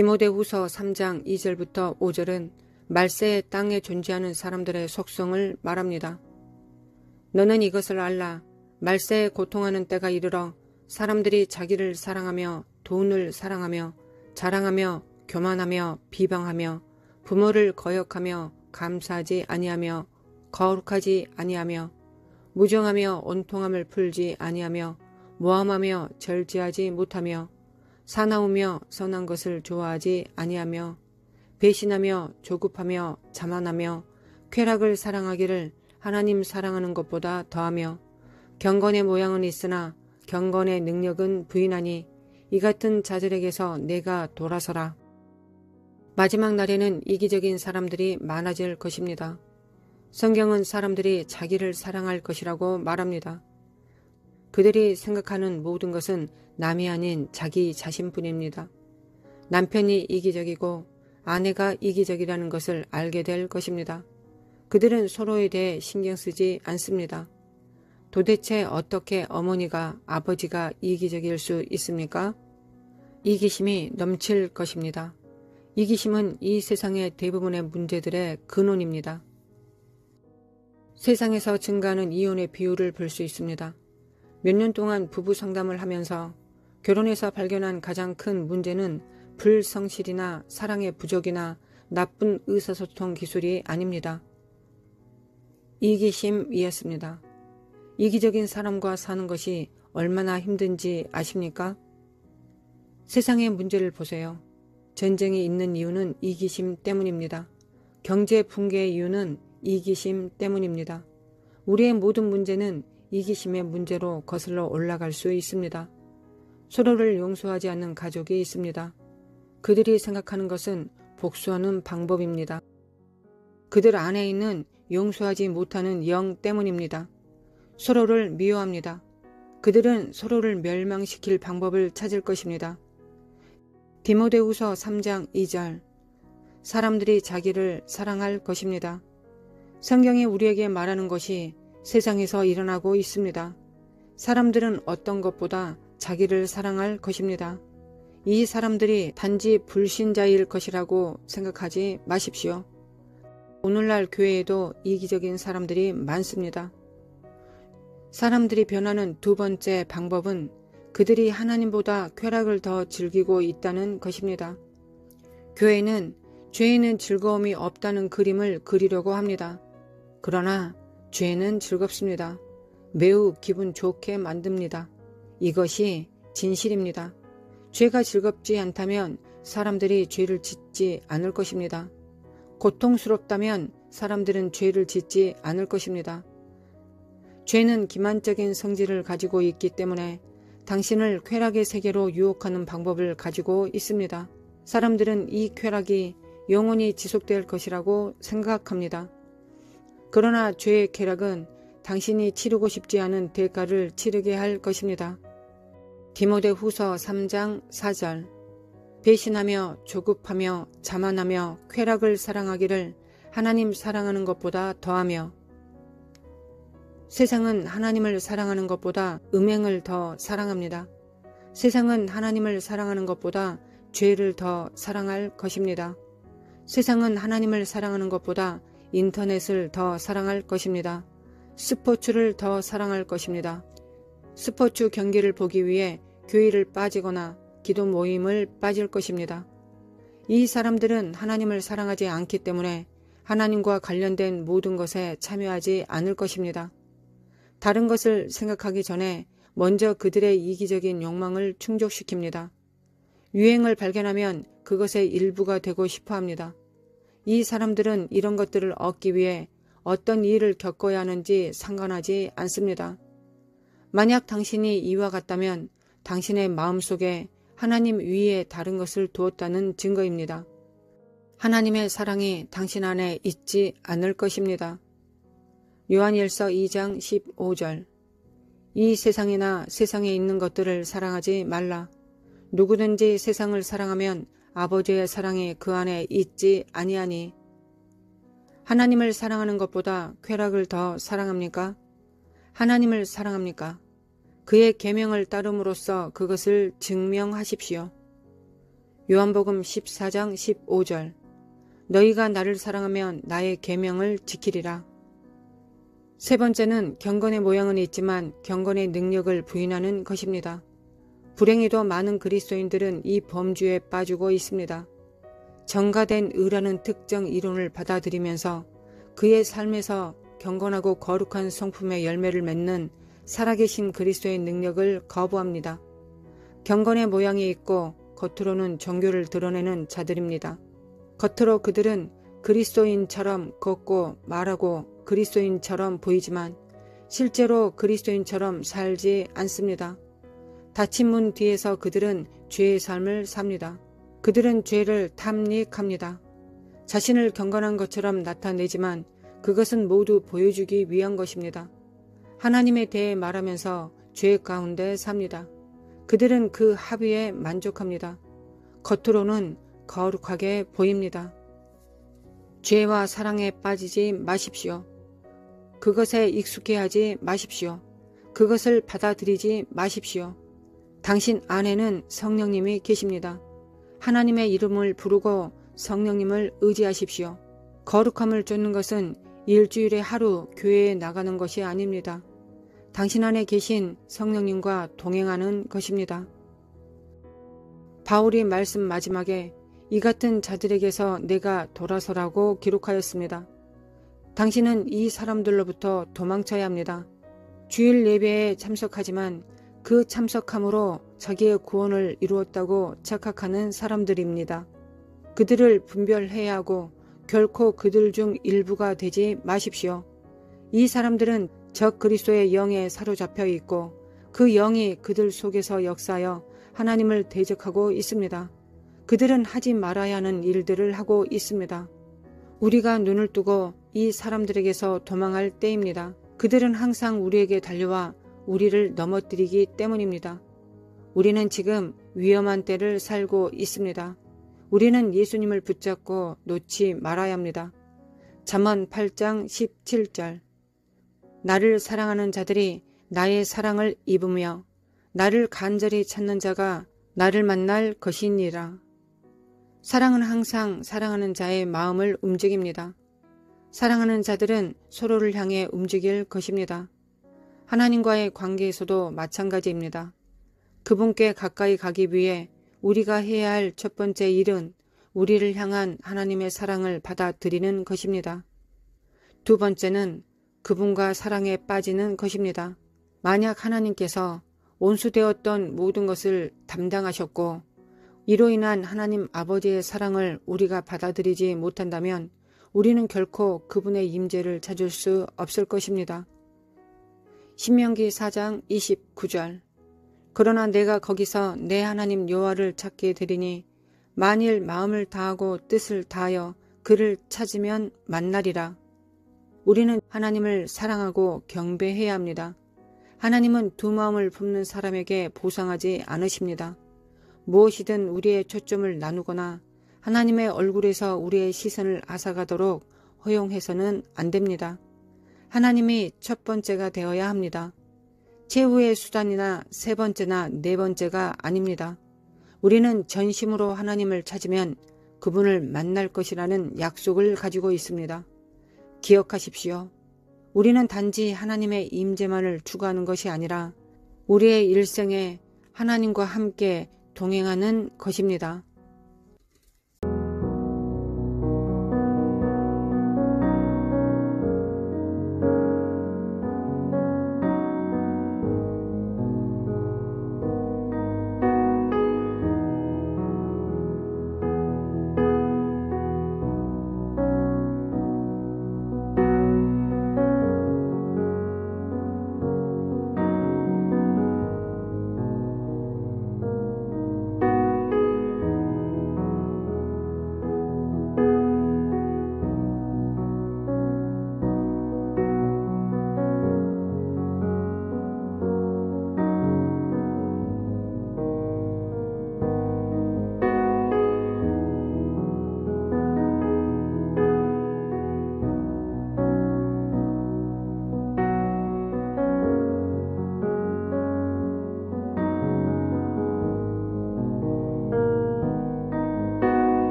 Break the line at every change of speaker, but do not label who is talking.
디모데후서 3장 2절부터 5절은 말세의 땅에 존재하는 사람들의 속성을 말합니다. 너는 이것을 알라. 말세에 고통하는 때가 이르러 사람들이 자기를 사랑하며 돈을 사랑하며 자랑하며 교만하며 비방하며 부모를 거역하며 감사하지 아니하며 거룩하지 아니하며 무정하며 온통함을 풀지 아니하며 모함하며 절제하지 못하며 사나우며 선한 것을 좋아하지 아니하며 배신하며 조급하며 자만하며 쾌락을 사랑하기를 하나님 사랑하는 것보다 더하며 경건의 모양은 있으나 경건의 능력은 부인하니 이 같은 자들에게서 내가 돌아서라. 마지막 날에는 이기적인 사람들이 많아질 것입니다. 성경은 사람들이 자기를 사랑할 것이라고 말합니다. 그들이 생각하는 모든 것은 남이 아닌 자기 자신뿐입니다. 남편이 이기적이고 아내가 이기적이라는 것을 알게 될 것입니다. 그들은 서로에 대해 신경 쓰지 않습니다. 도대체 어떻게 어머니가 아버지가 이기적일 수 있습니까? 이기심이 넘칠 것입니다. 이기심은 이 세상의 대부분의 문제들의 근원입니다. 세상에서 증가하는 이혼의 비율을 볼 수 있습니다. 몇 년 동안 부부 상담을 하면서 결혼해서 발견한 가장 큰 문제는 불성실이나 사랑의 부족이나 나쁜 의사소통 기술이 아닙니다. 이기심이었습니다. 이기적인 사람과 사는 것이 얼마나 힘든지 아십니까? 세상의 문제를 보세요. 전쟁이 있는 이유는 이기심 때문입니다. 경제 붕괴의 이유는 이기심 때문입니다. 우리의 모든 문제는 이기심의 문제로 거슬러 올라갈 수 있습니다. 서로를 용서하지 않는 가족이 있습니다. 그들이 생각하는 것은 복수하는 방법입니다. 그들 안에 있는 용서하지 못하는 영 때문입니다. 서로를 미워합니다. 그들은 서로를 멸망시킬 방법을 찾을 것입니다. 디모데후서 3장 2절 사람들이 자기를 사랑할 것입니다. 성경이 우리에게 말하는 것이 세상에서 일어나고 있습니다. 사람들은 어떤 것보다 자기를 사랑할 것입니다. 이 사람들이 단지 불신자일 것이라고 생각하지 마십시오. 오늘날 교회에도 이기적인 사람들이 많습니다. 사람들이 변하는 두 번째 방법은 그들이 하나님보다 쾌락을 더 즐기고 있다는 것입니다. 교회는 죄에는 즐거움이 없다는 그림을 그리려고 합니다. 그러나 죄는 즐겁습니다. 매우 기분 좋게 만듭니다. 이것이 진실입니다. 죄가 즐겁지 않다면 사람들이 죄를 짓지 않을 것입니다. 고통스럽다면 사람들은 죄를 짓지 않을 것입니다. 죄는 기만적인 성질을 가지고 있기 때문에 당신을 쾌락의 세계로 유혹하는 방법을 가지고 있습니다. 사람들은 이 쾌락이 영원히 지속될 것이라고 생각합니다. 그러나 죄의 쾌락은 당신이 치르고 싶지 않은 대가를 치르게 할 것입니다. 디모데후서 3장 4절 배신하며 조급하며 자만하며 쾌락을 사랑하기를 하나님 사랑하는 것보다 더하며 세상은 하나님을 사랑하는 것보다 음행을 더 사랑합니다. 세상은 하나님을 사랑하는 것보다 죄를 더 사랑할 것입니다. 세상은 하나님을 사랑하는 것보다 인터넷을 더 사랑할 것입니다. 스포츠를 더 사랑할 것입니다. 스포츠 경기를 보기 위해 교회를 빠지거나 기도 모임을 빠질 것입니다. 이 사람들은 하나님을 사랑하지 않기 때문에 하나님과 관련된 모든 것에 참여하지 않을 것입니다. 다른 것을 생각하기 전에 먼저 그들의 이기적인 욕망을 충족시킵니다. 유행을 발견하면 그것의 일부가 되고 싶어 합니다. 이 사람들은 이런 것들을 얻기 위해 어떤 일을 겪어야 하는지 상관하지 않습니다. 만약 당신이 이와 같다면 당신의 마음속에 하나님 위에 다른 것을 두었다는 증거입니다. 하나님의 사랑이 당신 안에 있지 않을 것입니다. 요한일서 2장 15절 이 세상이나 세상에 있는 것들을 사랑하지 말라. 누구든지 세상을 사랑하면 아버지의 사랑이 그 안에 있지 아니하니. 하나님을 사랑하는 것보다 쾌락을 더 사랑합니까? 하나님을 사랑합니까? 그의 계명을 따름으로써 그것을 증명하십시오. 요한복음 14장 15절. 너희가 나를 사랑하면 나의 계명을 지키리라. 세 번째는 경건의 모양은 있지만 경건의 능력을 부인하는 것입니다. 불행히도 많은 그리스도인들은 이 범주에 빠지고 있습니다. 정가된 의라는 특정 이론을 받아들이면서 그의 삶에서 경건하고 거룩한 성품의 열매를 맺는 살아계신 그리스도의 능력을 거부합니다. 경건의 모양이 있고 겉으로는 종교를 드러내는 자들입니다. 겉으로 그들은 그리스도인처럼 걷고 말하고 그리스도인처럼 보이지만 실제로 그리스도인처럼 살지 않습니다. 닫힌 문 뒤에서 그들은 죄의 삶을 삽니다. 그들은 죄를 탐닉합니다. 자신을 경건한 것처럼 나타내지만 그것은 모두 보여주기 위한 것입니다. 하나님에 대해 말하면서 죄 가운데 삽니다. 그들은 그 합의에 만족합니다. 겉으로는 거룩하게 보입니다. 죄와 사랑에 빠지지 마십시오. 그것에 익숙해하지 마십시오. 그것을 받아들이지 마십시오. 당신 안에는 성령님이 계십니다. 하나님의 이름을 부르고 성령님을 의지하십시오. 거룩함을 쫓는 것은 일주일에 하루 교회에 나가는 것이 아닙니다. 당신 안에 계신 성령님과 동행하는 것입니다. 바울이 말씀 마지막에 이 같은 자들에게서 내가 돌아서라고 기록하였습니다. 당신은 이 사람들로부터 도망쳐야 합니다. 주일 예배에 참석하지만 그 참석함으로 자기의 구원을 이루었다고 착각하는 사람들입니다. 그들을 분별해야 하고 결코 그들 중 일부가 되지 마십시오. 이 사람들은 적 그리스도의 영에 사로잡혀 있고 그 영이 그들 속에서 역사하여 하나님을 대적하고 있습니다. 그들은 하지 말아야 하는 일들을 하고 있습니다. 우리가 눈을 뜨고 이 사람들에게서 도망할 때입니다. 그들은 항상 우리에게 달려와 우리를 넘어뜨리기 때문입니다. 우리는 지금 위험한 때를 살고 있습니다. 우리는 예수님을 붙잡고 놓지 말아야 합니다. 잠언 8장 17절. 나를 사랑하는 자들이 나의 사랑을 입으며 나를 간절히 찾는 자가 나를 만날 것이니라. 사랑은 항상 사랑하는 자의 마음을 움직입니다. 사랑하는 자들은 서로를 향해 움직일 것입니다. 하나님과의 관계에서도 마찬가지입니다. 그분께 가까이 가기 위해 우리가 해야 할 첫 번째 일은 우리를 향한 하나님의 사랑을 받아들이는 것입니다. 두 번째는 그분과 사랑에 빠지는 것입니다. 만약 하나님께서 온수되었던 모든 것을 담당하셨고 이로 인한 하나님 아버지의 사랑을 우리가 받아들이지 못한다면 우리는 결코 그분의 임재를 찾을 수 없을 것입니다. 신명기 4장 29절. 그러나 내가 거기서 내 하나님 여호와를 찾게 되리니 만일 마음을 다하고 뜻을 다하여 그를 찾으면 만나리라. 우리는 하나님을 사랑하고 경배해야 합니다. 하나님은 두 마음을 품는 사람에게 보상하지 않으십니다. 무엇이든 우리의 초점을 나누거나 하나님의 얼굴에서 우리의 시선을 앗아가도록 허용해서는 안 됩니다. 하나님이 첫 번째가 되어야 합니다. 최후의 수단이나 세 번째나 네 번째가 아닙니다. 우리는 전심으로 하나님을 찾으면 그분을 만날 것이라는 약속을 가지고 있습니다. 기억하십시오. 우리는 단지 하나님의 임재만을 추구하는 것이 아니라 우리의 일생에 하나님과 함께 동행하는 것입니다.